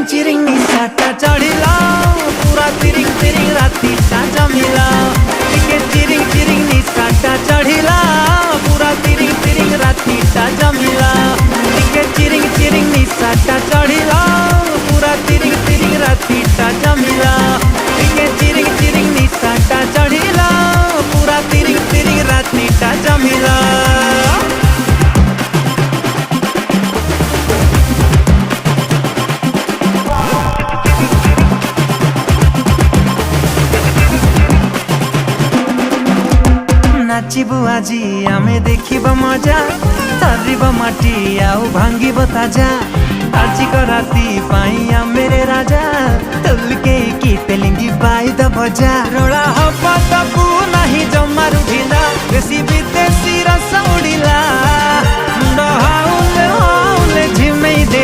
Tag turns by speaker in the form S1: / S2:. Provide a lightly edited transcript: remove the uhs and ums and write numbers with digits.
S1: चिरिंग निशाटा चढ़िला पूरा तिरिंग तिरिंग रातीटा जमिला टिके चिरिंग चिरिंग निशाटा चढ़िला पूरा तिरिंग तिरिंग रातीटा जमिला टिके चिरिंग चिरिंग निशाटा चढ़िला पूरा तिरिंग तिरिंग रातीटा जमिला टिके चिरिंग चिरिंग निशाटा चढ़िला पूरा तिरिंग तिरिंग रातीटा जमिला। नाचिबु आजी आमे देखिबा मजा तारिबा माटी आउ भांगिबो ताजा आजी को राती पाई मेरे राजा तुलके की तेलिंगी बाई द बजा रोड़ा।